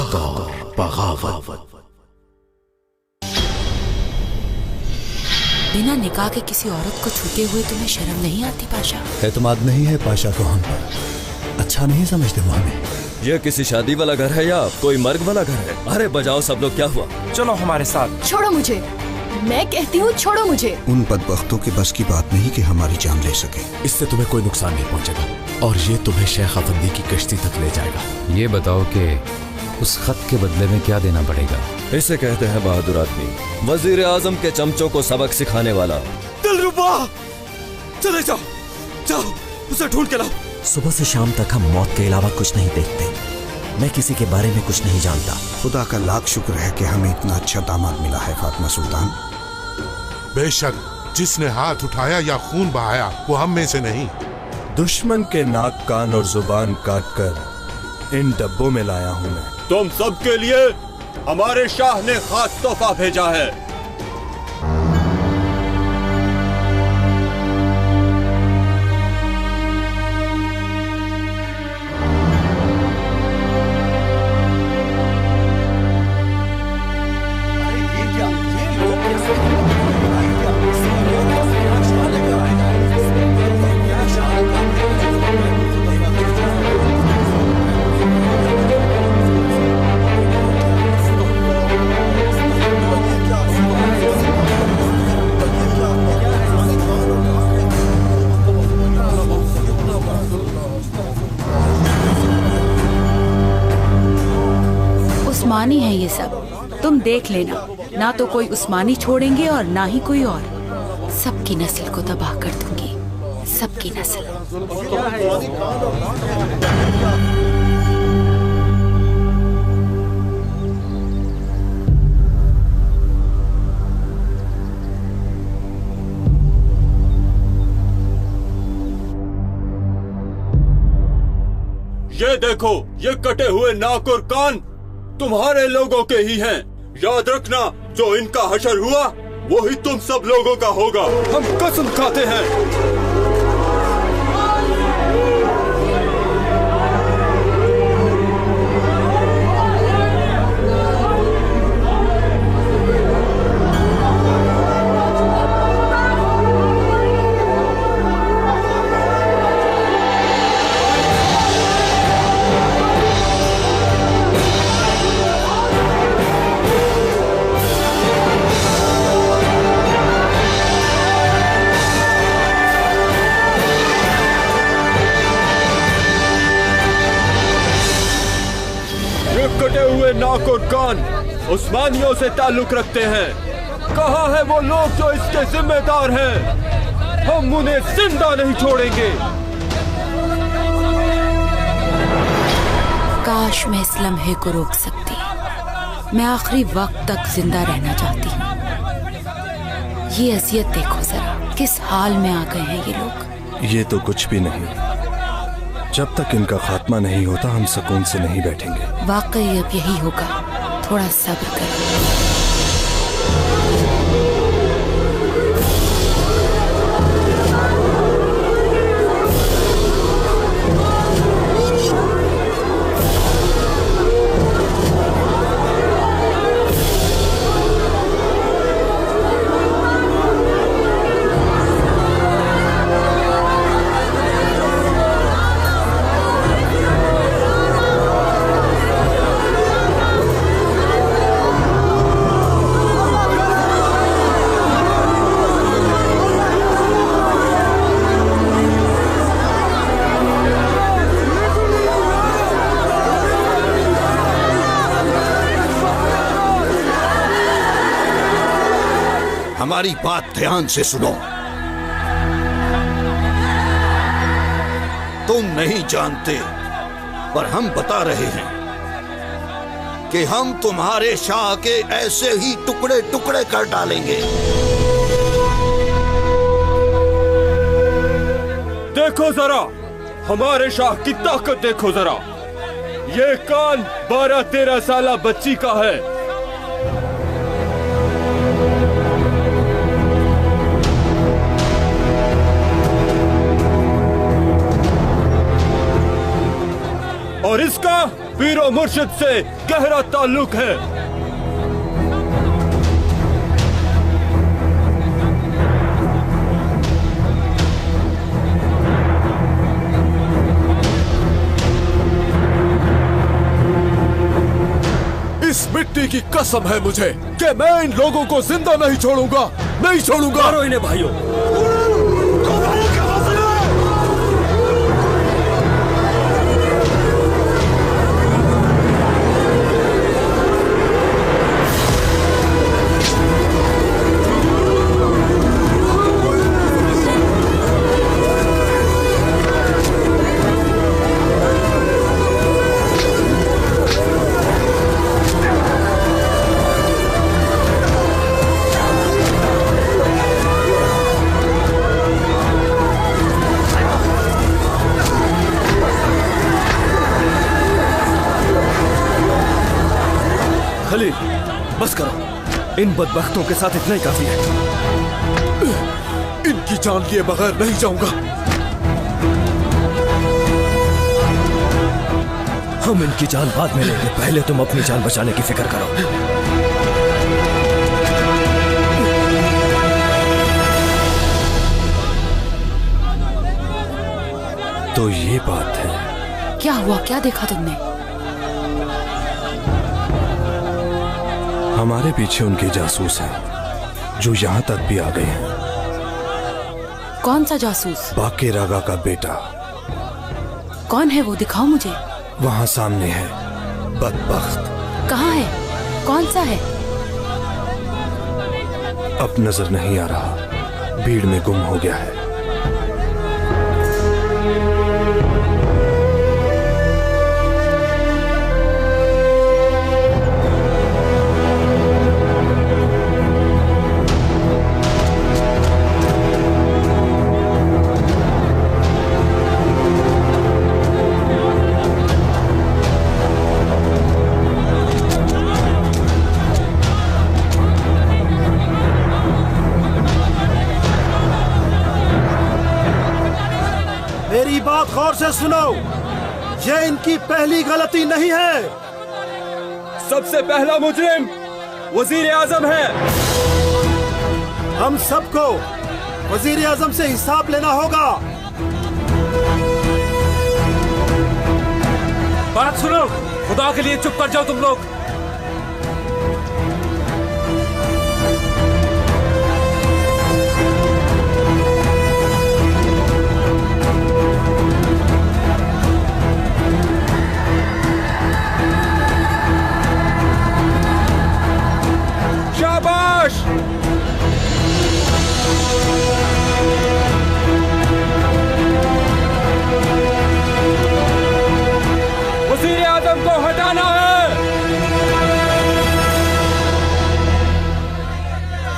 हक और बगावत। बिना निकाह के किसी औरत को छूते हुए तुम्हें शर्म नहीं आती पाशा? एतमाद नहीं है पाशा को हम पर, अच्छा नहीं समझते वो हमें। ये किसी शादी वाला घर है या कोई मर्ग वाला घर है? अरे बजाओ सब लोग, क्या हुआ? चलो हमारे साथ। छोड़ो मुझे, मैं कहती हूँ छोड़ो मुझे। उन बदबख्तों के बस की बात नहीं कि हमारी जान ले सके। इससे तुम्हें कोई नुकसान नहीं पहुंचेगा और ये तुम्हें शेख अफंदी की कश्ती तक ले जाएगा। ये बताओ कि उस खत के बदले में क्या देना पड़ेगा? इसे कहते हैं बहादुर आदमी, वजीर आजम के चमचों को सबक सिखाने वाला। दिलरुबा, चले जाओ, जाओ उसे ढूंढ के लाओ। सुबह से शाम तक हम मौत के अलावा कुछ नहीं देखते। मैं किसी के बारे में कुछ नहीं जानता। खुदा का लाख शुक्र है कि हमें इतना अच्छा दामाद मिला है फातिमा सुल्तान। बेशक जिसने हाथ उठाया या खून बहाया वो हम में से नहीं। दुश्मन के नाक, कान और जुबान काट कर इन डब्बों में लाया हूँ मैं। तुम सबके लिए हमारे शाह ने खास तोहफा भेजा है। उस्मानी है ये सब, तुम देख लेना। ना तो कोई उस्मानी छोड़ेंगे और ना ही कोई और। सबकी नस्ल को तबाह कर दूंगी, सबकी नस्ल। ये देखो, ये कटे हुए नाक और कान तुम्हारे लोगों के ही हैं। याद रखना, जो इनका हशर हुआ वो ही तुम सब लोगों का होगा। हम कसम खाते हैं। कटे हुए नाक और कान उस्मानियों से ताल्लुक रखते हैं। कहाँ है वो लोग जो इसके जिम्मेदार हैं? हम उन्हें जिंदा नहीं छोड़ेंगे। काश मैं इस लम्हे को रोक सकती। मैं आखिरी वक्त तक जिंदा रहना चाहती हूँ। ये अजियत देखो जरा, किस हाल में आ गए हैं ये लोग। ये तो कुछ भी नहीं। जब तक इनका खात्मा नहीं होता हम सुकून से नहीं बैठेंगे। वाकई अब यही होगा, थोड़ा सब्र करो। हमारी बात ध्यान से सुनो। तुम नहीं जानते पर हम बता रहे हैं कि हम तुम्हारे शाह के ऐसे ही टुकड़े टुकड़े कर डालेंगे। देखो जरा, हमारे शाह की ताकत देखो जरा। ये कान 12-13 साला बच्ची का है। और इसका पीरो मुर्शिद से गहरा ताल्लुक है। इस मिट्टी की कसम है मुझे कि मैं इन लोगों को जिंदा नहीं छोड़ूंगा, नहीं छोड़ूंगा। मारो इन्हें भाइयों। खलील, बस करो। इन बदबख्तों के साथ इतना ही काफी है। इनकी जान लिए बगैर नहीं जाऊंगा। हम इनकी जान बाद में लेंगे, पहले तुम अपनी जान बचाने की फिक्र करो। तो ये बात है। क्या हुआ? क्या देखा तुमने? हमारे पीछे उनके जासूस हैं जो यहाँ तक भी आ गए हैं। कौन सा जासूस? बाके रागा का बेटा। कौन है वो? दिखाओ मुझे। वहाँ सामने है, बदबख्त। कहाँ है? कौन सा है? अब नजर नहीं आ रहा, भीड़ में गुम हो गया है। मेरी बात गौर से सुनो, ये इनकी पहली गलती नहीं है। सबसे पहला मुजरिम वजीर आजम है। हम सबको वजीर आजम से हिसाब लेना होगा। बात सुनो, खुदा के लिए चुप कर जाओ तुम लोग। शाबाश! वज़ीर आज़म को हटाना है।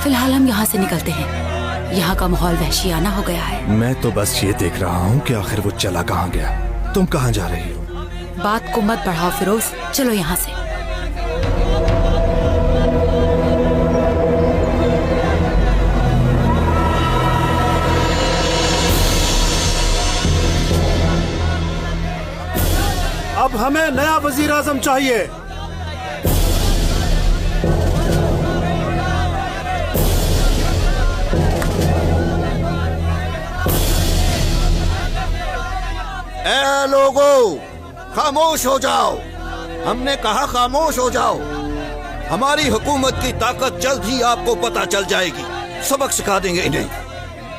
फिलहाल हम यहाँ से निकलते हैं। यहाँ का माहौल वहशियाना हो गया है। मैं तो बस ये देख रहा हूँ कि आखिर वो चला कहाँ गया। तुम कहाँ जा रही हो? बात को मत बढ़ाओ फिरोज, चलो यहाँ से। अब हमें नया वजीर आजम चाहिए। ए लोगों, खामोश हो जाओ। हमने कहा खामोश हो जाओ। हमारी हुकूमत की ताकत जल्द ही आपको पता चल जाएगी। सबक सिखा देंगे इन्हें।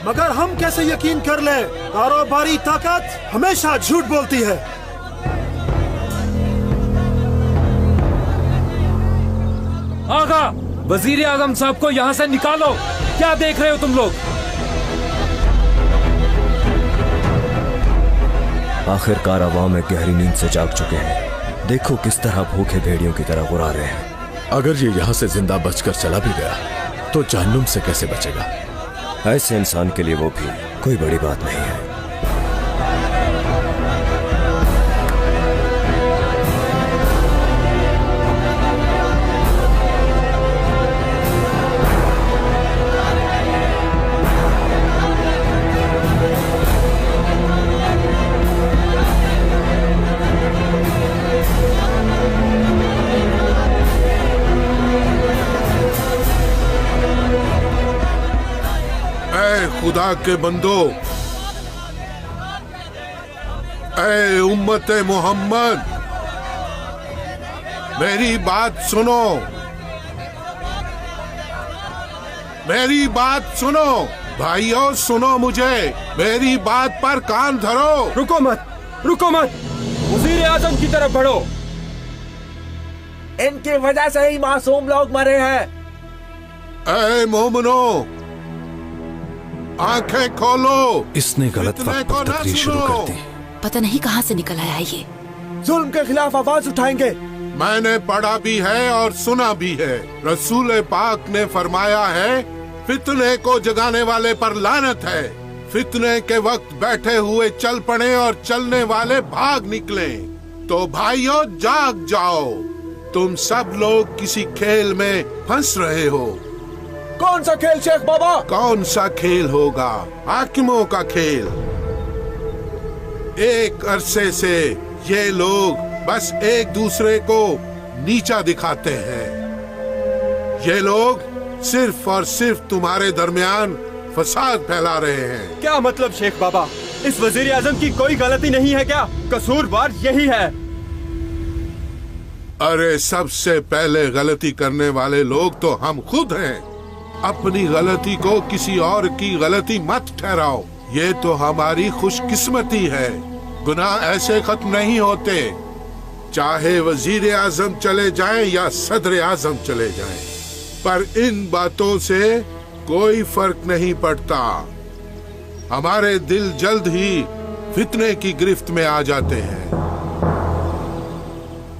मगर हम कैसे यकीन कर ले? कारोबारी ताकत हमेशा झूठ बोलती है। आगा, वजीर आजम साहब को यहाँ से निकालो। क्या देख रहे हो तुम लोग? आखिरकार अवाम में गहरी नींद से जाग चुके हैं। देखो किस तरह भूखे भेड़ियों की तरह गुर्रा रहे हैं। अगर ये यहाँ से जिंदा बचकर चला भी गया तो जहन्नुम से कैसे बचेगा? ऐसे इंसान के लिए वो भी कोई बड़ी बात नहीं है। खुदा के बंदो, ऐ उम्मत मोहम्मद, मेरी बात सुनो, मेरी बात सुनो भाइयों, सुनो मुझे, मेरी बात पर कान धरो। रुको मत, रुको मत, वजीर आजम की तरफ बढ़ो। इनकी वजह से ही मासूम लोग मरे हैं। ऐ मोमनो, आंखें खोलो। इसने गलत वक्त पर तकरीर शुरू कर दी। पता नहीं कहाँ से निकल आया ये। जुल्म के खिलाफ आवाज उठाएंगे। मैंने पढ़ा भी है और सुना भी है। रसूल पाक ने फरमाया है, फितने को जगाने वाले पर लानत है। फितने के वक्त बैठे हुए चल पड़े और चलने वाले भाग निकले। तो भाइयों जाग जाओ, तुम सब लोग किसी खेल में फंस रहे हो। कौन सा खेल शेख बाबा? कौन सा खेल होगा? हाकिमों का खेल। एक अरसे से ये लोग बस एक दूसरे को नीचा दिखाते हैं। ये लोग सिर्फ और सिर्फ तुम्हारे दरमियान फसाद फैला रहे हैं। क्या मतलब शेख बाबा? इस वजीर आजम की कोई गलती नहीं है क्या? कसूरवार यही है। अरे सबसे पहले गलती करने वाले लोग तो हम खुद हैं। अपनी गलती को किसी और की गलती मत ठहराओ। ये तो हमारी खुशकिस्मती है। गुनाह ऐसे खत्म नहीं होते, चाहे वजीर आजम चले जाएं या सदर आजम चले जाएं। पर इन बातों से कोई फर्क नहीं पड़ता। हमारे दिल जल्द ही फितने की गिरफ्त में आ जाते हैं।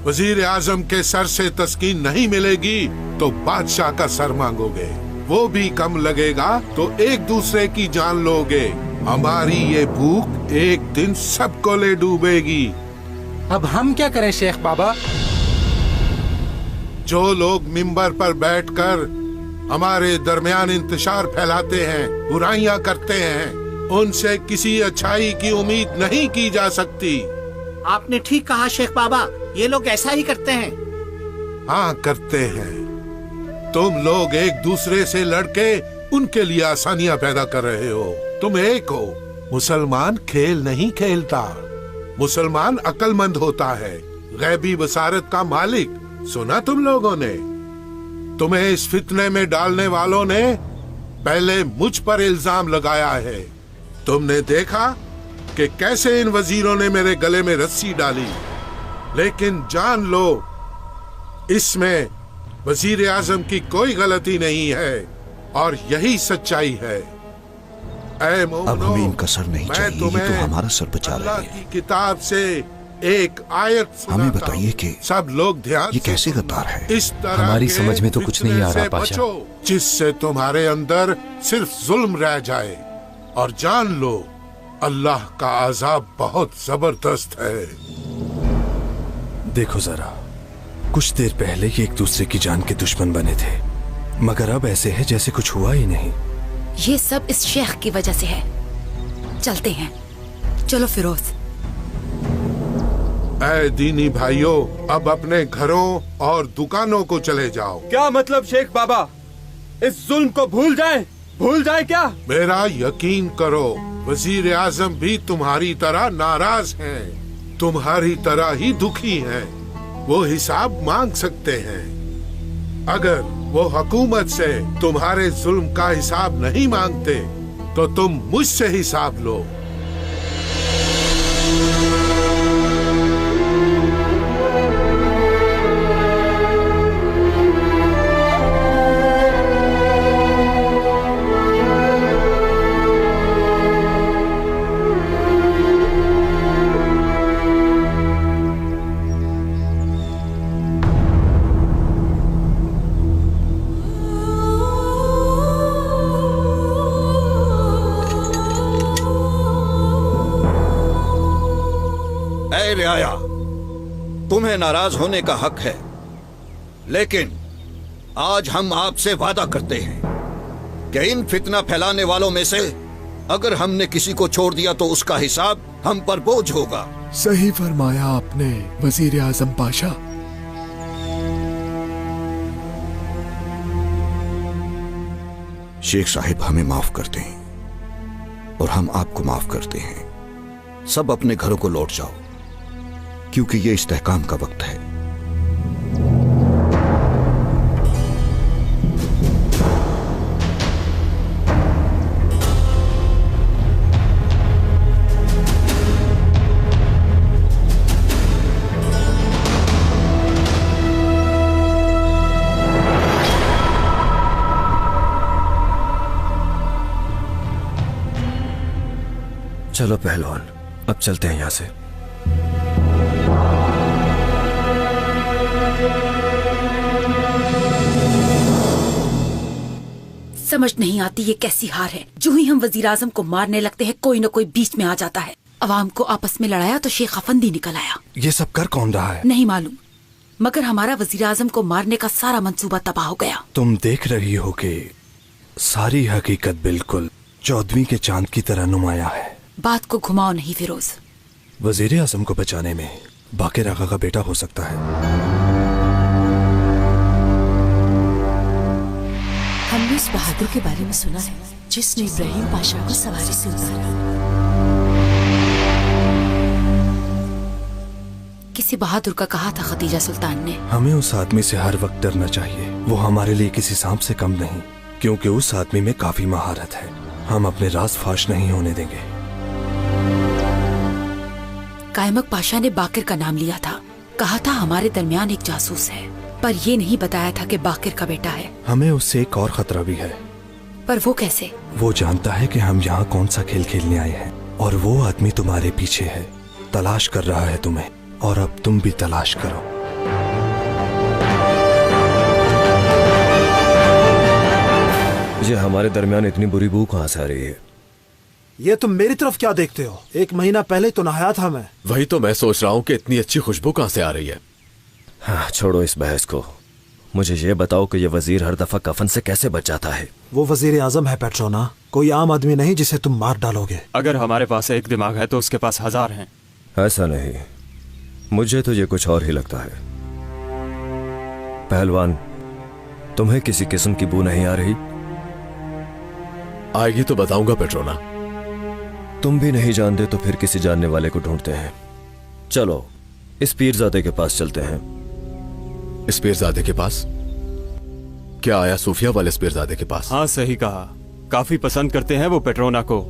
वजीर आजम के सर से तस्कीन नहीं मिलेगी तो बादशाह का सर मांगोगे, वो भी कम लगेगा तो एक दूसरे की जान लोगे। हमारी ये भूख एक दिन सबको ले डूबेगी। अब हम क्या करें शेख बाबा? जो लोग मिंबर पर बैठकर हमारे दरमियान इंतशार फैलाते हैं, बुराइयां करते हैं, उनसे किसी अच्छाई की उम्मीद नहीं की जा सकती। आपने ठीक कहा शेख बाबा, ये लोग ऐसा ही करते हैं। हाँ करते हैं। तुम लोग एक दूसरे से लड़के उनके लिए आसानियां पैदा कर रहे हो। तुम एक हो। मुसलमान खेल नहीं खेलता, मुसलमान अक्लमंद होता है, गैबी बसारत का मालिक। सुना तुम लोगों ने? तुम्हें इस फितने में डालने वालों ने पहले मुझ पर इल्जाम लगाया है। तुमने देखा कि कैसे इन वजीरों ने मेरे गले में रस्सी डाली। लेकिन जान लो, इसमें वजीर आजम की कोई गलती नहीं है और यही सच्चाई है। ऐ मोमनो, अब हमें इनका सर नहीं चाहिए, ये तो हमारा सर बचा रहे हैं। की किताब से एक आयत हमें बताइए कि सब लोग ध्यान ये कैसे गद्दार है? इस तरह हमारी समझ में तो कुछ नहीं आ रहा पाशा। जिससे तुम्हारे अंदर सिर्फ जुल्म रह जाए। और जान लो, अल्लाह का अजाब बहुत जबरदस्त है। देखो जरा, कुछ देर पहले ये एक दूसरे की जान के दुश्मन बने थे, मगर अब ऐसे है जैसे कुछ हुआ ही नहीं। ये सब इस शेख की वजह से है। चलते हैं, चलो फिरोज। ऐ दीनी भाइयों, अब अपने घरों और दुकानों को चले जाओ। क्या मतलब शेख बाबा? इस जुल्म को भूल जाएं? भूल जाए क्या? मेरा यकीन करो, वजीर आजम भी तुम्हारी तरह नाराज हैं, तुम्हारी तरह ही दुखी हैं। वो हिसाब मांग सकते हैं। अगर वो हुकूमत से तुम्हारे जुल्म का हिसाब नहीं मांगते तो तुम मुझसे हिसाब लो। रियाया, तुम्हें नाराज होने का हक है, लेकिन आज हम आपसे वादा करते हैं कि इन फितना फैलाने वालों में से अगर हमने किसी को छोड़ दिया तो उसका हिसाब हम पर बोझ होगा। सही फरमाया आपने वजीर आजम पाशा। शेख साहिब, हमें माफ कर दें। और हम आपको माफ करते हैं। सब अपने घरों को लौट जाओ, क्योंकि ये इस्तेहकाम का वक्त है। चलो पहलवान, अब चलते हैं यहां से। समझ नहीं आती ये कैसी हार है। जो ही हम वजीर आजम को मारने लगते हैं कोई न कोई बीच में आ जाता है। अवाम को आपस में लड़ाया तो शेख अफंदी निकल आया। ये सब कर कौन रहा है? नहीं मालूम, मगर हमारा वजीर आजम को मारने का सारा मंसूबा तबाह हो गया। तुम देख रही हो कि सारी हकीकत बिल्कुल चौदहवीं के चांद की तरह नुमाया है। बात को घुमाओ नहीं फिरोज। वजीर आजम को बचाने में बाकिर आगा का बेटा हो सकता है। हमने उस बहादुर के बारे में सुना है जिसने इब्राहिम पाशा को सवारी से उतारा। किसी बहादुर का कहा था खदीजा सुल्तान ने। हमें उस आदमी से हर वक्त डरना चाहिए। वो हमारे लिए किसी सांप से कम नहीं, क्योंकि उस आदमी में काफी महारत है। हम अपने राज फाश नहीं होने देंगे। कायमक पाशा ने बाकिर का नाम लिया था। कहा था हमारे दरमियान एक जासूस है, पर ये नहीं बताया था कि बाकिर का बेटा है। हमें उससे एक और खतरा भी है। पर वो कैसे? वो जानता है कि हम यहाँ कौन सा खेल खेलने आए हैं, और वो आदमी तुम्हारे पीछे है, तलाश कर रहा है तुम्हें, और अब तुम भी तलाश करो। ये हमारे दरमियान इतनी बुरी बू कहाँ से आ रही है? ये तुम मेरी तरफ क्या देखते हो? 1 महीना पहले तो नहाया था मैं। वही तो मैं सोच रहा हूँ कि इतनी अच्छी खुशबू कहाँ से आ रही है। हाँ, छोड़ो इस बहस को। मुझे ये बताओ कि ये वजीर हर दफा कफन से कैसे बच जाता है? वो वजीर आजम है पेट्रोना, कोई आम आदमी नहीं जिसे तुम मार डालोगे। अगर हमारे पास एक दिमाग है तो उसके पास 1000 हैं। ऐसा नहीं, मुझे तो ये कुछ और ही लगता है। पहलवान, तुम्हें किसी किस्म की बू नहीं आ रही? आएगी तो बताऊंगा पेट्रोना। तुम भी नहीं जानते तो फिर किसी जानने वाले को ढूंढते हैं। चलो इस पीरजादे के पास चलते हैं। इस पीरजादे के पास? क्या आया सूफिया वाले इस पीरजादे के पास? हाँ सही कहा, काफी पसंद करते हैं वो पेट्रोना को।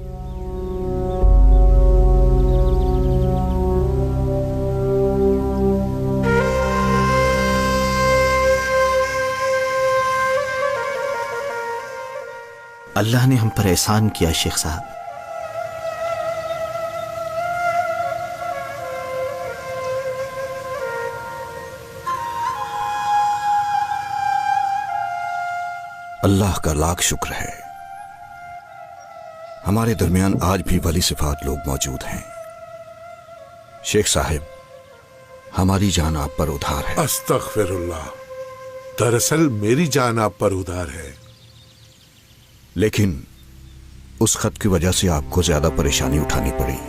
अल्लाह ने हम पर एहसान किया शेख साहब। अल्लाह का लाख शुक्र है, हमारे दरमियान आज भी वली सिफात लोग मौजूद हैं। शेख साहब, हमारी जान आप पर उधार है। अस्तगफिरुल्लाह, दरअसल मेरी जान आप पर उधार है। लेकिन उस खत की वजह से आपको ज्यादा परेशानी उठानी पड़ी।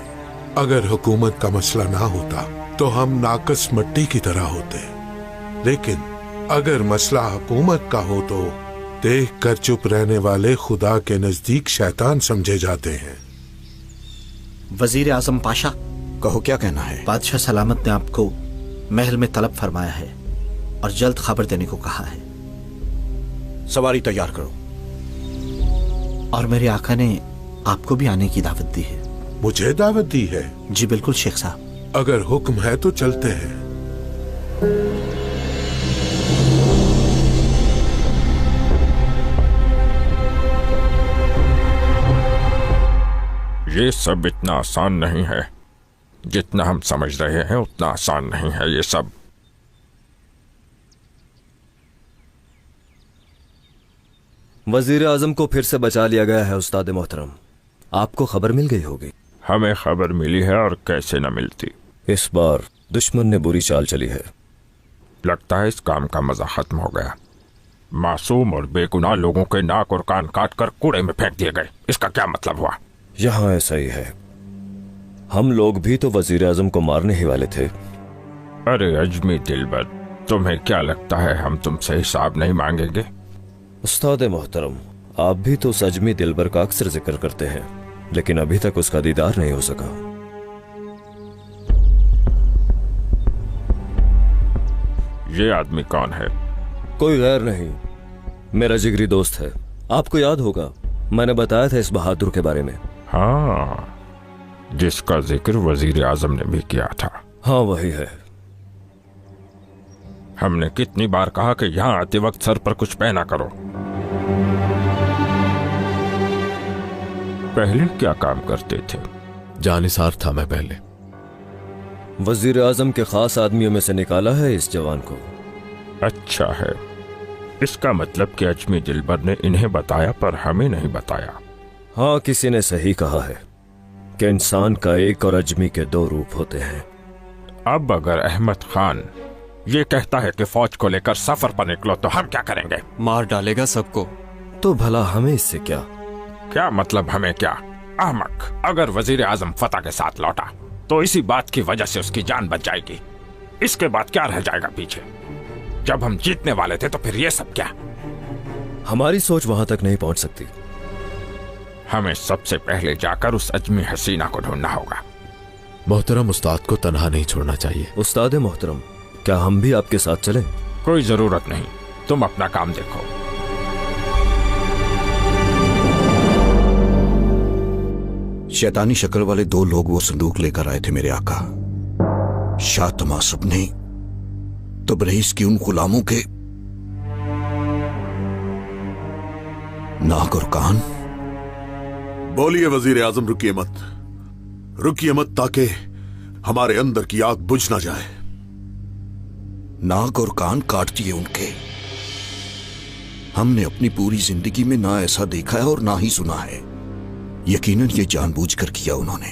अगर हुकूमत का मसला ना होता तो हम नाकस मिट्टी की तरह होते, लेकिन अगर मसला हुकूमत का हो तो देख कर चुप रहने वाले खुदा के नजदीक शैतान समझे जाते हैं। वजीर आजम पाशा, कहो क्या कहना है? बादशाह सलामत ने आपको महल में तलब फरमाया है और जल्द खबर देने को कहा है। सवारी तैयार करो। और मेरे आका ने आपको भी आने की दावत दी है। मुझे दावत दी है? जी बिल्कुल शेख साहब। अगर हुक्म है तो चलते हैं। ये सब इतना आसान नहीं है, जितना हम समझ रहे हैं उतना आसान नहीं है ये सब। वजीर आजम को फिर से बचा लिया गया है उस्ताद मोहतरम। आपको खबर मिल गई होगी। हमें खबर मिली है, और कैसे न मिलती। इस बार दुश्मन ने बुरी चाल चली है। लगता है इस काम का मजा खत्म हो गया। मासूम और बेगुनाह लोगों के नाक और कान काट कर कूड़े में फेंक दिए गए। इसका क्या मतलब हुआ? यहाँ ऐसा ही है। हम लोग भी तो वजीर आजम को मारने ही वाले थे। अरे अजमी दिलबर, तुम्हें क्या लगता है हम तुमसे हिसाब नहीं मांगेंगे? उस्ताद मोहतरम, आप भी तो सजमी दिलबर का अक्सर जिक्र करते हैं। लेकिन अभी तक उसका दीदार नहीं हो सका। ये आदमी कौन है? कोई गैर नहीं, मेरा जिगरी दोस्त है। आपको याद होगा, मैंने बताया था इस बहादुर के बारे में। हाँ, जिसका जिक्र वजीर आजम ने भी किया था। हाँ, वही है। हमने कितनी बार कहा कि यहाँ आते वक्त सर पर कुछ पहना करो। पहले क्या काम करते थे? जानिसार था मैं पहले। वजीर आजम के खास आदमियों में से निकाला है इस जवान को। अच्छा है, इसका मतलब कि अजमी दिलबर ने इन्हें बताया पर हमें नहीं बताया। हाँ, किसी ने सही कहा है कि इंसान का एक और अजमी के दो रूप होते हैं। अब अगर अहमद खान ये कहता है कि फौज को लेकर सफर पर निकलो तो हम क्या करेंगे? मार डालेगा सबको। तो भला हमें इससे क्या? क्या मतलब हमें क्या? अहमक, अगर वजीर आजम फतह के साथ लौटा तो इसी बात की वजह से उसकी जान बच जाएगी। इसके बाद क्या रह जाएगा पीछे? जब हम जीतने वाले थे तो फिर ये सब क्या? हमारी सोच वहां तक नहीं पहुंच सकती। हमें सबसे पहले जाकर उस अजमी हसीना को ढूंढना होगा। मोहतरम, उस्ताद को तन्हा नहीं छोड़ना चाहिए। उस्ताद मोहतरम, क्या हम भी आपके साथ चलें? कोई जरूरत नहीं, तुम अपना काम देखो। शैतानी शक्ल वाले दो लोग वो संदूक लेकर आए थे मेरे आका। शाह तमासुब ने तबरेज की उन गुलामों के नाक और कान। बोलिए वजीर आजम, रुकिए मत, रुकिए मत, ताकि हमारे अंदर की आग बुझ ना जाए। नाक और कान काट दिए उनके। हमने अपनी पूरी जिंदगी में ना ऐसा देखा है और ना ही सुना है। यकीनन ये जानबूझकर किया उन्होंने,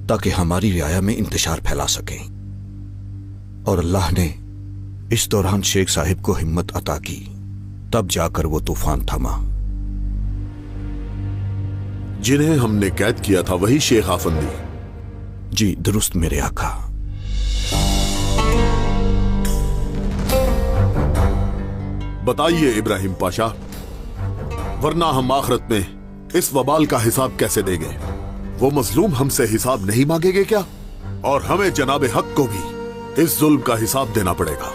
ताकि हमारी रियाया में इंतशार फैला सकें। और अल्लाह ने इस दौरान शेख साहिब को हिम्मत अता की, तब जाकर वो तूफान थमा। जिन्हें हमने कैद किया था वही शेख आफंदी? जी दुरुस्त मेरे आका। बताइए इब्राहिम पाशा, वरना हम आखिरत में इस वबाल का हिसाब कैसे देंगे? वो मजलूम हमसे हिसाब नहीं मांगेंगे क्या? और हमें जनाबे हक को भी इस जुल्म का हिसाब देना पड़ेगा।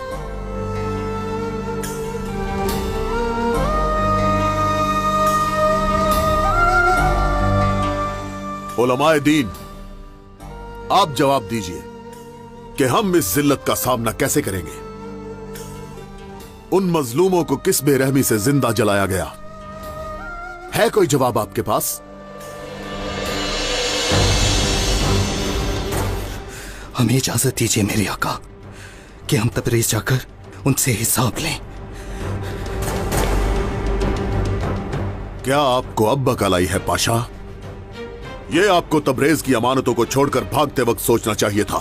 उलमाए दीन, आप जवाब दीजिए कि हम इस जिल्लत का सामना कैसे करेंगे? उन मजलूमों को किस बेरहमी से जिंदा जलाया गया? है कोई जवाब आपके पास? हमें इजाजत दीजिए मेरे आका कि हम तबरेज जाकर उनसे हिसाब लें। क्या आपको अब बकल आई है पाशा? ये आपको तबरेज की अमानतों को छोड़कर भागते वक्त सोचना चाहिए था।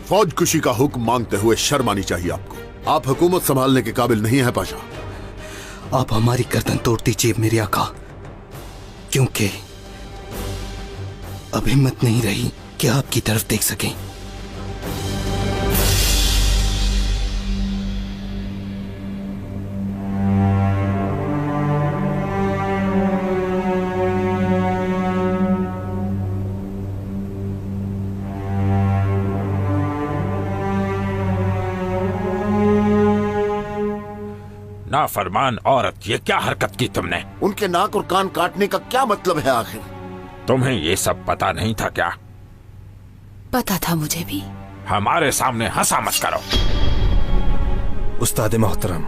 फौज कुशी का हुक्म मांगते हुए शर्म आनी चाहिए आपको। आप हुकूमत संभालने के काबिल नहीं है पाशा। आप हमारी गर्दन तोड़ दीजिए मेरे आका, क्योंकि अब हिम्मत नहीं रही कि आपकी तरफ देख सकें। नाफरमान औरत, ये क्या हरकत की तुमने? उनके नाक और कान काटने का क्या मतलब है आखिर? तुम्हें ये सब पता नहीं था क्या? पता था मुझे भी। हमारे सामने हंसा मत करो। उस्ताद मोहतरम,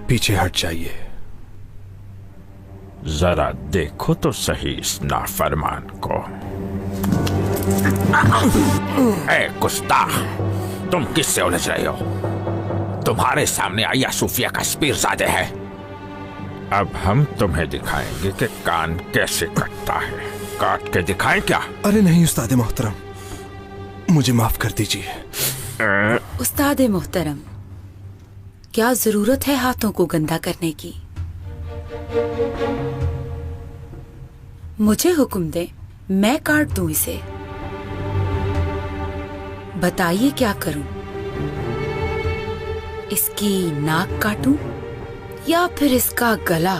पीछे हट जाइए। जरा देखो तो सही इस नाफरमान को। ए गुस्ताख, तुम किससे उलझ रहे हो? तुम्हारे सामने आया सूफिया का पीरजादे है। अब हम तुम्हें दिखाएंगे कि कान कैसे कटता है। काट के दिखाएं क्या? अरे नहीं उस्ताद मोहतरम, मुझे माफ कर दीजिए। उस्ताद मोहतरम, क्या जरूरत है हाथों को गंदा करने की? मुझे हुक्म दे, मैं काट दूं इसे। बताइए क्या करूं? इसकी नाक काटूं या फिर इसका गला?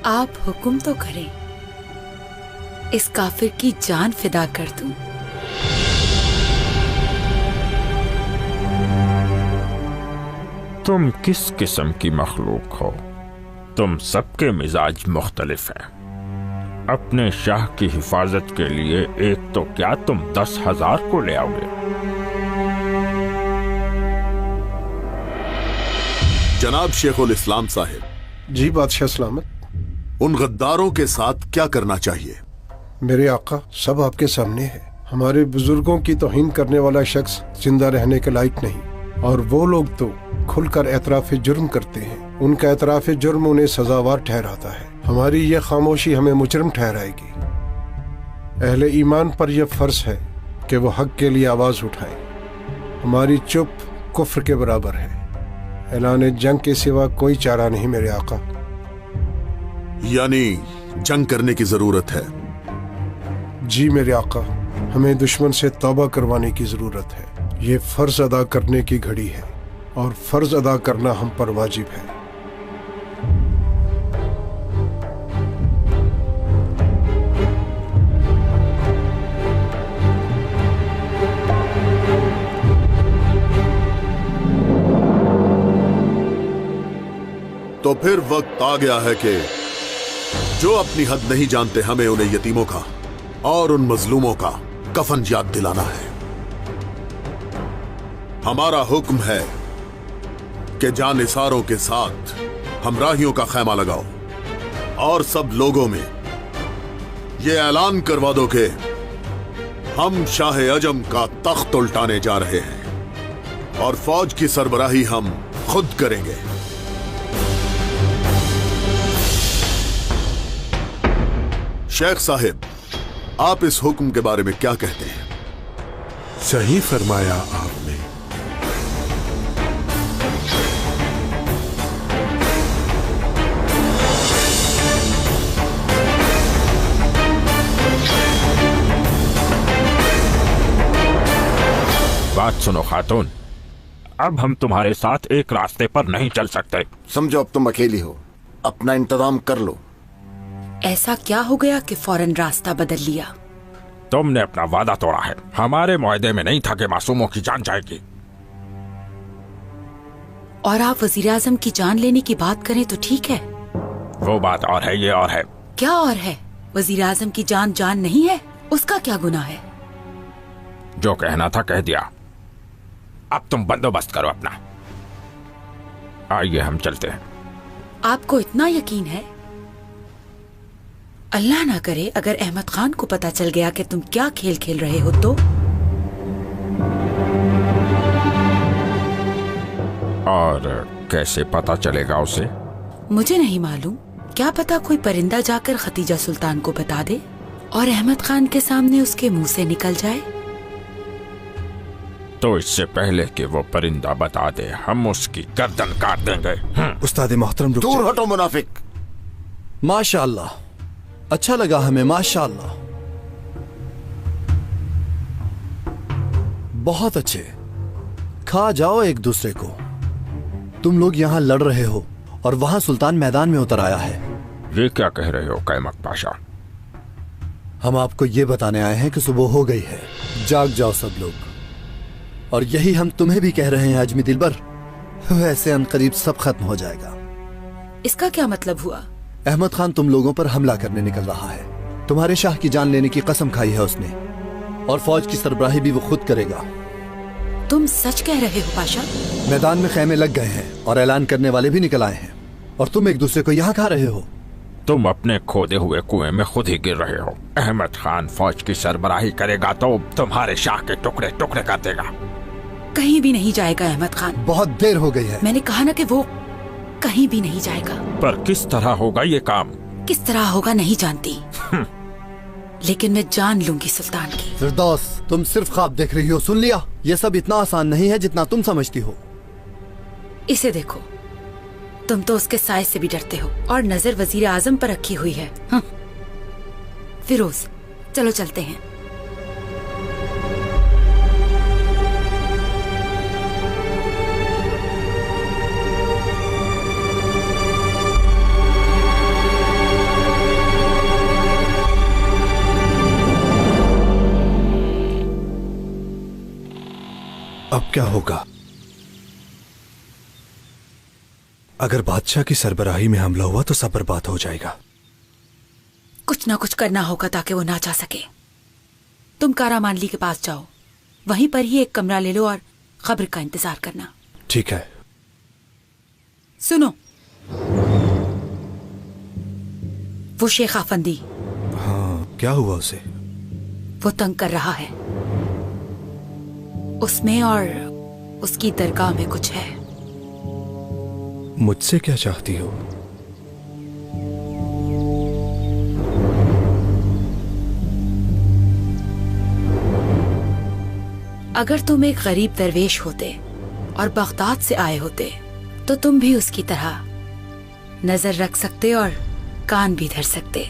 आप हुक्म तो करें। इस काफिर की जान फिदा कर दूं। तुम किस किस्म की मखलूक हो? तुम सबके मिजाज मुख्तलिफ हैं। अपने शाह की हिफाजत के लिए एक तो क्या तुम 10,000 को ले आओगे? जनाब शेखुल इस्लाम साहिब। जी बादशाह सलामत। उन गद्दारों के साथ क्या करना चाहिए? मेरे आका, सब आपके सामने है। हमारे बुजुर्गों की तौहीन करने वाला शख्स जिंदा रहने के लायक नहीं, और वो लोग तो खुलकर एतराफ़ जुर्म करते हैं। उनका एतराफ़ जुर्म उन्हें सजावार ठहराता है। हमारी यह खामोशी हमें मुजरम ठहराएगी। अहले ईमान पर यह फर्ज है कि वो हक के लिए आवाज उठाए। हमारी चुप कुफ्र के बराबर है। ऐलान जंग के सिवा कोई चारा नहीं मेरे आका। यानी जंग करने की जरूरत है? जी मेरे आका, हमें दुश्मन से तौबा करवाने की जरूरत है। ये फर्ज अदा करने की घड़ी है, और फर्ज अदा करना हम पर वाजिब है। तो फिर वक्त आ गया है कि जो अपनी हद नहीं जानते, हमें उन्हें यतीमों का और उन मजलूमों का कफन याद दिलाना है। हमारा हुक्म है कि जानिसारों के साथ हमराहियों का खैमा लगाओ और सब लोगों में ये ऐलान करवा दो कि हम शाह अजम का तख्त उल्टाने जा रहे हैं और फौज की सरबराही हम खुद करेंगे। शेख साहिब, आप इस हुक्म के बारे में क्या कहते हैं? सही फरमाया आपने। बात सुनो खातून, अब हम तुम्हारे साथ एक रास्ते पर नहीं चल सकते। समझो अब तुम अकेली हो, अपना इंतजाम कर लो। ऐसा क्या हो गया कि फौरन रास्ता बदल लिया? तुमने अपना वादा तोड़ा है। हमारे मुआहदे में नहीं था कि मासूमों की जान जाएगी। और आप वजीर आजम की जान लेने की बात करें तो ठीक है। वो बात और है, ये और है। क्या और है? वजीर आजम की जान जान नहीं है, उसका क्या गुनाह है? जो कहना था कह दिया। अब तुम बंदोबस्त करो अपना। आइए हम चलते हैं। आपको इतना यकीन है? अल्लाह ना करे अगर अहमद खान को पता चल गया कि तुम क्या खेल खेल रहे हो तो? और कैसे पता चलेगा उसे? मुझे नहीं मालूम। क्या पता कोई परिंदा जाकर खतीजा सुल्तान को बता दे और अहमद खान के सामने उसके मुंह से निकल जाए। तो इससे पहले कि वो परिंदा बता दे, हम उसकी गर्दन काट देंगे। उस्ताद मोहतरम, दूर हटो मुनाफिक। माशाअल्लाह, अच्छा लगा हमें, माशाअल्लाह, बहुत अच्छे। खा जाओ एक दूसरे को। तुम लोग यहाँ लड़ रहे हो और वहां सुल्तान मैदान में उतर आया है। ये क्या कह रहे हो कैमक पाशा? हम आपको ये बताने आए हैं कि सुबह हो गई है, जाग जाओ सब लोग। और यही हम तुम्हें भी कह रहे हैं अजमी दिलबर, वैसे अनकरीब सब खत्म हो जाएगा। इसका क्या मतलब हुआ? अहमद खान तुम लोगों पर हमला करने निकल रहा है। तुम्हारे शाह की जान लेने की कसम खाई है उसने, और फौज की सरबराही भी वो खुद करेगा। तुम सच कह रहे हो पाशा? मैदान में खैमे लग गए हैं और ऐलान करने वाले भी निकल आए हैं, और तुम एक दूसरे को यहाँ खा रहे हो। तुम अपने खोदे हुए कुएं में खुद ही गिर रहे हो। अहमद खान फौज की सरबराही करेगा तो तुम्हारे शाह के टुकड़े टुकड़े कर देगा। कहीं भी नहीं जाएगा अहमद खान। बहुत देर हो गई है। मैंने कहा ना कि वो कहीं भी नहीं जाएगा। पर किस तरह होगा ये काम? किस तरह होगा नहीं जानती, लेकिन मैं जान लूंगी सुल्तान की। फिरदौस, तुम सिर्फ ख्वाब देख रही हो। सुन लिया, ये सब इतना आसान नहीं है जितना तुम समझती हो। इसे देखो, तुम तो उसके साय से भी डरते हो और नजर वजीर आजम पर रखी हुई है। फिरोज, चलो चलते हैं। अब क्या होगा? अगर बादशाह की सरबराही में हमला हुआ तो सब बर्बाद हो जाएगा। कुछ ना कुछ करना होगा ताकि वो ना जा सके। तुम कारा मानली के पास जाओ, वहीं पर ही एक कमरा ले लो और खबर का इंतजार करना। ठीक है। सुनो, वो शेख आफंदी, हाँ, क्या हुआ उसे? वो तंग कर रहा है। उसमें और उसकी दरगाह में कुछ है। मुझसे क्या चाहती हो? अगर तुम एक गरीब दरवेश होते और बगदाद से आए होते तो तुम भी उसकी तरह नजर रख सकते और कान भी धर सकते।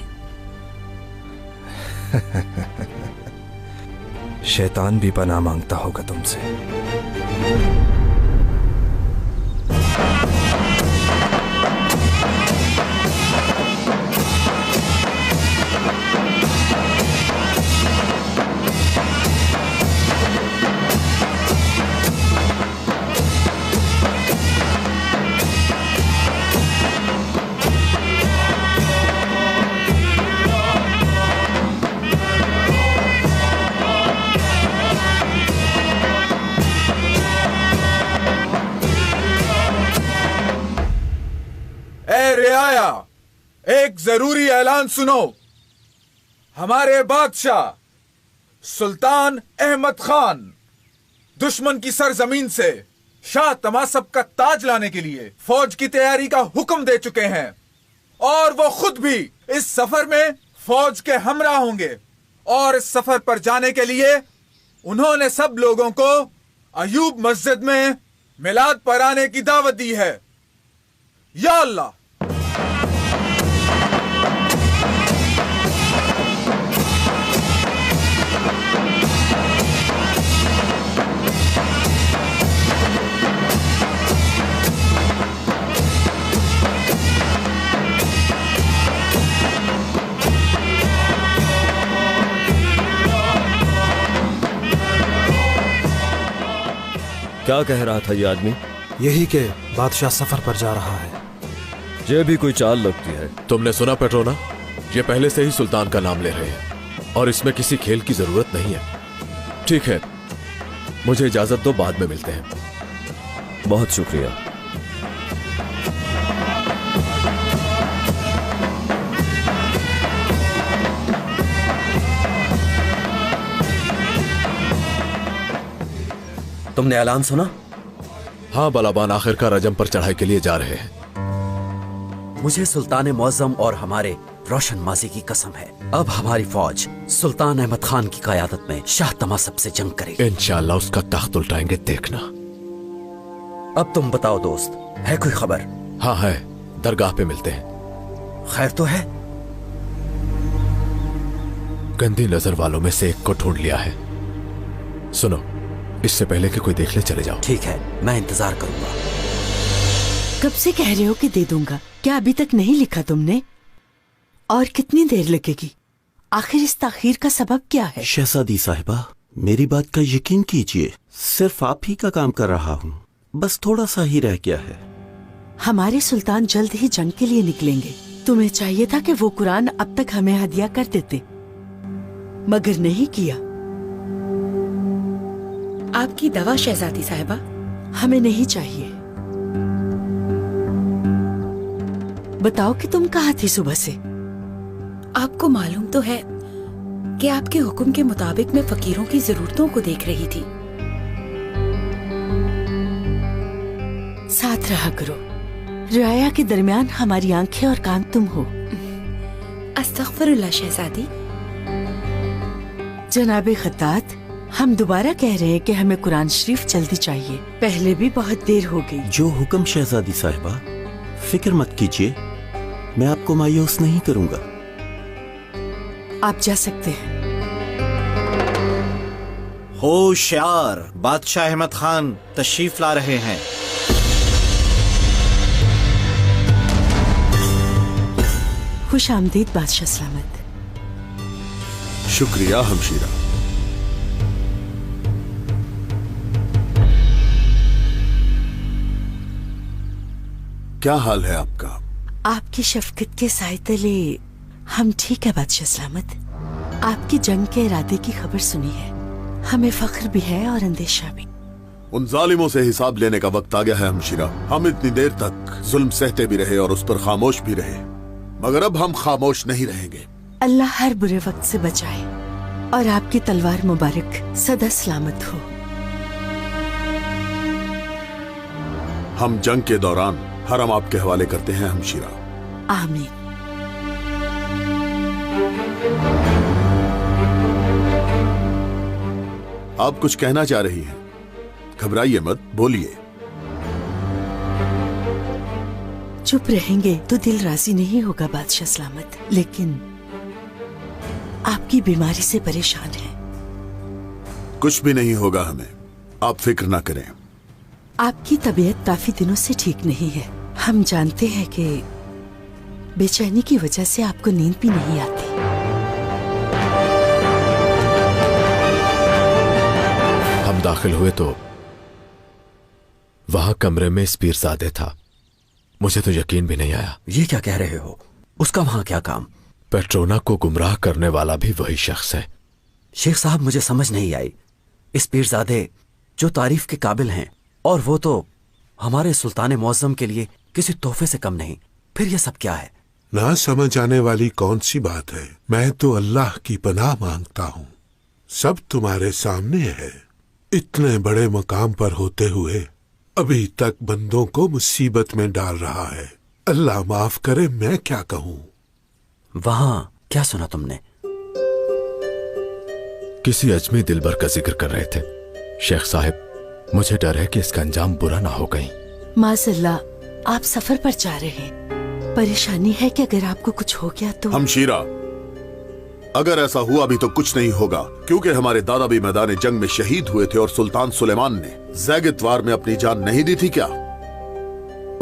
शैतान भी पनाह मांगता होगा तुमसे। एक जरूरी ऐलान सुनो। हमारे बादशाह सुल्तान अहमद खान दुश्मन की सरजमीन से शाह तमासब का ताज लाने के लिए फौज की तैयारी का हुक्म दे चुके हैं और वो खुद भी इस सफर में फौज के हमरा होंगे। और इस सफर पर जाने के लिए उन्होंने सब लोगों को अयूब मस्जिद में मिलाद पर आने की दावत दी है। या अल्लाह। क्या कह रहा था ये आदमी? यही के बादशाह सफर पर जा रहा है। ये भी कोई चाल लगती है। तुमने सुना पेट्रोना? ये पहले से ही सुल्तान का नाम ले रहे हैं और इसमें किसी खेल की जरूरत नहीं है। ठीक है, मुझे इजाजत दो, बाद में मिलते हैं। बहुत शुक्रिया। तुमने ऐलान सुना? हाँ, बलाबान आखिरकार रजम पर चढ़ाई के लिए जा रहे हैं। मुझे सुल्तान मुअज्जम और हमारे रोशन माजी की कसम है, अब हमारी फौज सुल्तान अहमद खान की क़यादत में शाह तमासब से जंग करेगी। इंशाअल्लाह उसका तख्त उल्टाएंगे, देखना। अब तुम बताओ दोस्त, है कोई खबर? हाँ है, दरगाह पे मिलते हैं। खैर तो है? गंदी नजर वालों में से एक को ढूंढ लिया है। सुनो, इससे पहले कि कोई देख ले चले जाओ। ठीक है, मैं इंतजार करूंगा। कब से कह रहे हो कि दे दूंगा, क्या अभी तक नहीं लिखा तुमने? और कितनी देर लगेगी? आखिर इस ताखीर का सबब क्या है? शहजादी साहिबा, मेरी बात का यकीन कीजिए, सिर्फ आप ही का काम कर रहा हूँ, बस थोड़ा सा ही रह गया है। हमारे सुल्तान जल्द ही जंग के लिए निकलेंगे। तुम्हें चाहिए था कि वो कुरान अब तक हमें हदिया कर देते, मगर नहीं किया। आपकी दवा शहजादी साहिबा। हमें नहीं चाहिए। बताओ कि तुम कहाँ थी सुबह से? आपको मालूम तो है कि आपके हुक्म के मुताबिक मैं फकीरों की जरूरतों को देख रही थी। साथ रहा करो। रियाया के दरमियान हमारी आंखें और कान तुम हो। अस्तगफिरुल्लाह शहजादी। जनाबे खत्तात, हम दोबारा कह रहे हैं कि हमें कुरान शरीफ जल्दी चाहिए। पहले भी बहुत देर हो गई। जो हुक्म शहजादी साहिबा, फिक्र मत कीजिए, मैं आपको मायूस नहीं करूंगा। आप जा सकते हैं। होशियार, बादशाह अहमद खान तशरीफ ला रहे हैं। खुश आमदीद बादशाह सलामत। शुक्रिया हमशीरा। क्या हाल है आपका? आपकी शफकत के साए तले हम ठीक है बादशाह सलामत। आपकी जंग के इरादे की खबर सुनी है, हमें फख्र भी है और अंदेशा भी। उन जालिमों से हिसाब लेने का वक्त आ गया है हमशीरा। हम इतनी देर तक जुल्म सहते भी रहे और उस पर खामोश भी रहे, मगर अब हम खामोश नहीं रहेंगे। अल्लाह हर बुरे वक्त से बचाए और आपकी तलवार मुबारक सदा सलामत हो। हम जंग के दौरान हरम आपके हवाले करते हैं हमशीरा। आमीन। आप कुछ कहना चाह रही हैं? घबराइए मत, बोलिए। चुप रहेंगे तो दिल राजी नहीं होगा बादशाह सलामत, लेकिन आपकी बीमारी से परेशान है। कुछ भी नहीं होगा हमें, आप फिक्र ना करें। आपकी तबीयत काफी दिनों से ठीक नहीं है। हम जानते हैं कि बेचैनी की वजह से आपको नींद भी नहीं आती। हम दाखिल हुए तो वहां कमरे में पीरजादे था। मुझे तो यकीन भी नहीं आया। ये क्या कह रहे हो? उसका वहां क्या काम? पेट्रोना को गुमराह करने वाला भी वही शख्स है। शेख साहब, मुझे समझ नहीं आई। इस पीरजादे जो तारीफ के काबिल हैं, और वो तो हमारे सुल्तान मुअज्जम के लिए किसी तोहफे से कम नहीं, फिर ये सब क्या है? ना समझ आने वाली कौन सी बात है। मैं तो अल्लाह की पनाह मांगता हूँ। सब तुम्हारे सामने है। इतने बड़े मकाम पर होते हुए अभी तक बंदों को मुसीबत में डाल रहा है। अल्लाह माफ करे, मैं क्या कहूँ। वहां क्या सुना तुमने? किसी अजमी दिलबर का जिक्र कर रहे थे। शेख साहब, मुझे डर है कि इसका अंजाम बुरा ना हो कहीं। माज़अल्लाह, आप सफर पर जा रहे हैं। परेशानी है कि अगर आपको कुछ हो गया तो। हमशीरा, अगर ऐसा हुआ भी तो कुछ नहीं होगा, क्योंकि हमारे दादा भी मैदान जंग में शहीद हुए थे और सुल्तान सुलेमान ने ज़ैगित वार में अपनी जान नहीं दी थी क्या?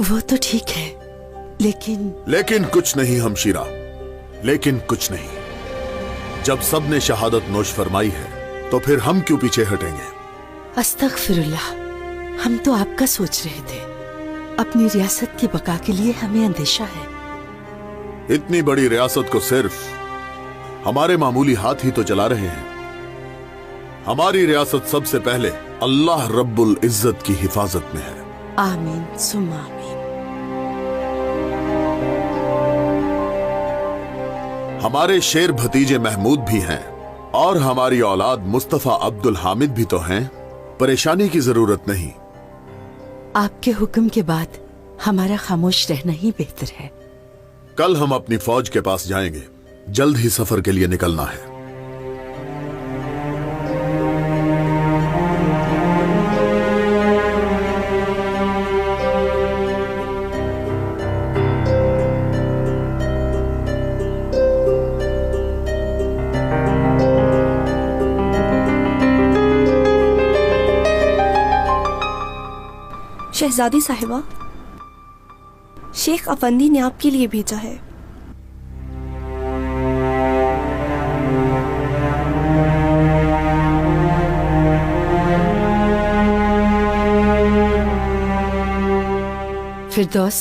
वो तो ठीक है, लेकिन कुछ नहीं हमशीरा, लेकिन कुछ नहीं। जब सब ने शहादत नोश फरमाई है तो फिर हम क्यों पीछे हटेंगे? अस्तगफिरुल्लाह, हम तो आपका सोच रहे थे। अपनी रियासत की बका के लिए हमें अंदेशा है। इतनी बड़ी रियासत को सिर्फ हमारे मामूली हाथ ही तो चला रहे हैं। हमारी रियासत सबसे पहले अल्लाह रब्बुल इज्जत की हिफाजत में है। आमीन सुम्मा आमीन। हमारे शेर भतीजे महमूद भी हैं और हमारी औलाद मुस्तफा अब्दुल हामिद भी तो हैं। परेशानी की जरूरत नहीं। आपके हुक्म के बाद हमारा खामोश रहना ही बेहतर है। कल हम अपनी फौज के पास जाएंगे। जल्द ही सफर के लिए निकलना है। शहजादी साहिबा, शेख अफंदी ने आपके लिए भेजा है। फिरदौस,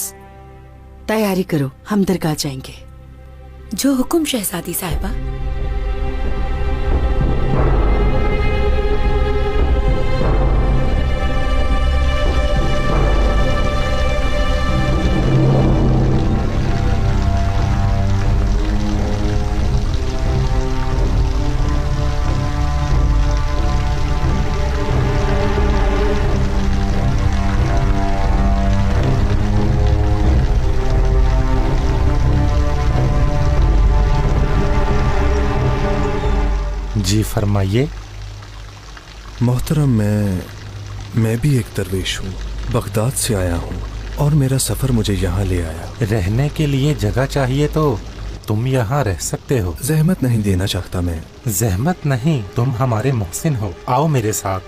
तैयारी करो, हम दरगाह जाएंगे। जो हुक्म शहजादी साहिबा। जी फरमाइए। मोहतरम, मैं भी एक दरवेश हूँ, बगदाद से आया हूँ और मेरा सफ़र मुझे यहाँ ले आया। रहने के लिए जगह चाहिए तो तुम यहाँ रह सकते हो। जहमत नहीं देना चाहता मैं। जहमत नहीं, तुम हमारे मोहसिन हो, आओ मेरे साथ।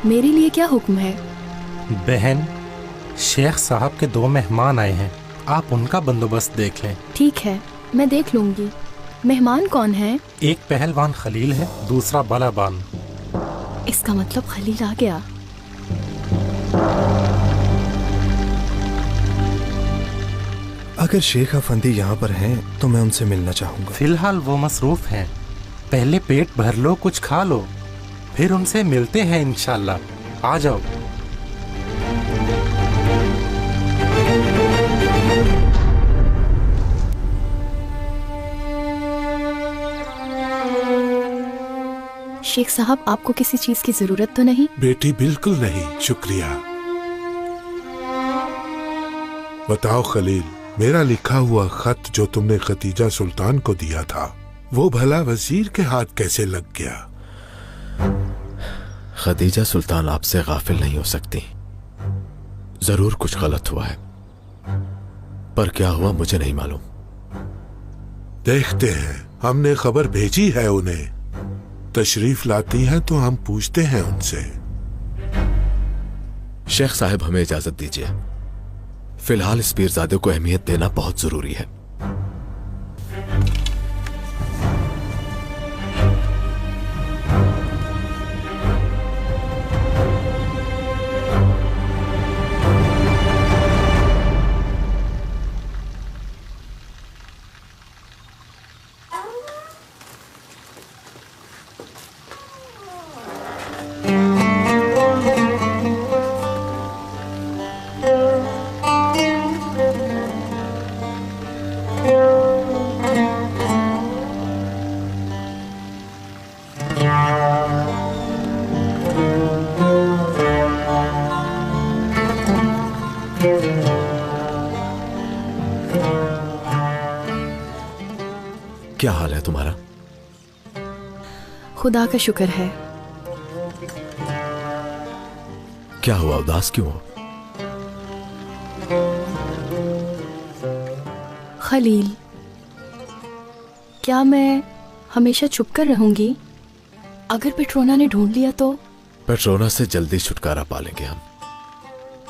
मेरे लिए क्या हुक्म है? बहन, शेख साहब के 2 मेहमान आए हैं, आप उनका बंदोबस्त देख लें। ठीक है, मैं देख लूंगी। मेहमान कौन है? एक पहलवान खलील है, दूसरा बलाबान। इसका मतलब खलील आ गया। अगर शेख अफंदी यहाँ पर हैं तो मैं उनसे मिलना चाहूंगा। फिलहाल वो मसरूफ हैं। पहले पेट भर लो, कुछ खा लो, फिर उनसे मिलते हैं इंशाल्लाह। आ जाओ। शेख साहब, आपको किसी चीज की जरूरत तो नहीं? बेटी बिल्कुल नहीं, शुक्रिया। बताओ खलील, मेरा लिखा हुआ खत जो तुमने खतीजा सुल्तान को दिया था वो भला वजीर के हाथ कैसे लग गया? खदीजा सुल्तान आपसे गाफिल नहीं हो सकती। जरूर कुछ गलत हुआ है, पर क्या हुआ मुझे नहीं मालूम। देखते हैं, हमने खबर भेजी है उन्हें। तशरीफ लाती हैं तो हम पूछते हैं उनसे। शेख साहब, हमें इजाजत दीजिए। फिलहाल इस पीरजादे को अहमियत देना बहुत जरूरी है। क्या हाल है तुम्हारा? खुदा का शुक्र है। क्या हुआ, उदास क्यों हो? खलील, क्या मैं हमेशा छुप कर रहूंगी? अगर पेट्रोना ने ढूंढ लिया तो? पेट्रोना से जल्दी छुटकारा पालेंगे हम।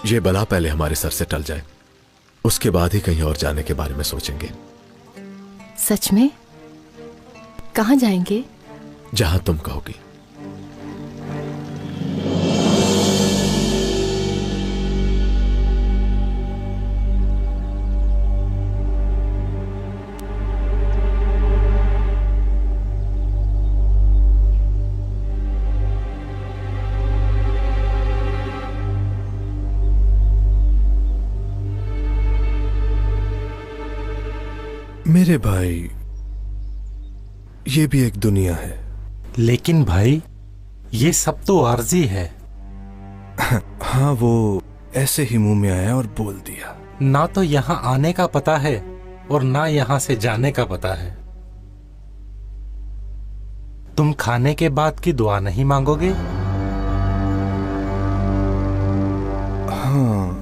ये बला पहले हमारे सर से टल जाए, उसके बाद ही कहीं और जाने के बारे में सोचेंगे। सच में? कहाँ जाएंगे? जहां तुम कहोगी। मेरे भाई, ये भी एक दुनिया है। लेकिन भाई, ये सब तो आर्जी है। हाँ, वो ऐसे ही मुंह में आया और बोल दिया। ना तो यहाँ आने का पता है और ना यहाँ से जाने का पता है। तुम खाने के बाद की दुआ नहीं मांगोगे? हाँ।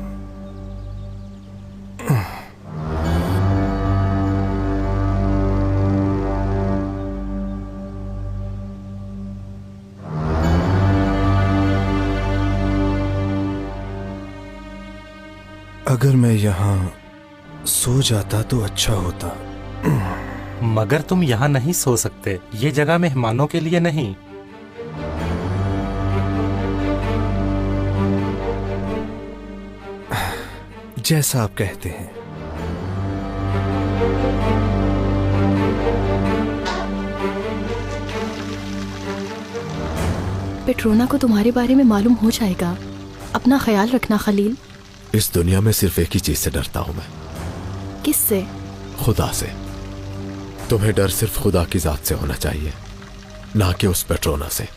अगर मैं यहाँ सो जाता तो अच्छा होता। मगर तुम यहाँ नहीं सो सकते। ये जगह मेहमानों के लिए नहीं। जैसा आप कहते हैं। पेट्रोना को तुम्हारे बारे में मालूम हो जाएगा। अपना ख्याल रखना खलील। इस दुनिया में सिर्फ एक ही चीज से डरता हूं मैं। किससे? खुदा से। तुम्हें डर सिर्फ खुदा की जात से होना चाहिए, ना कि उस पेट्रोना से।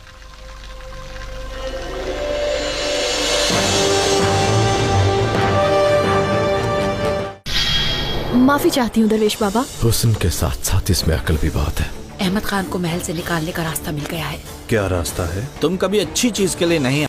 माफी चाहती हूँ दरवेश बाबा। हुस्न के साथ साथ इसमें अकल भी बहुत है। अहमद खान को महल से निकालने का रास्ता मिल गया है। क्या रास्ता है? तुम कभी अच्छी चीज के लिए नहीं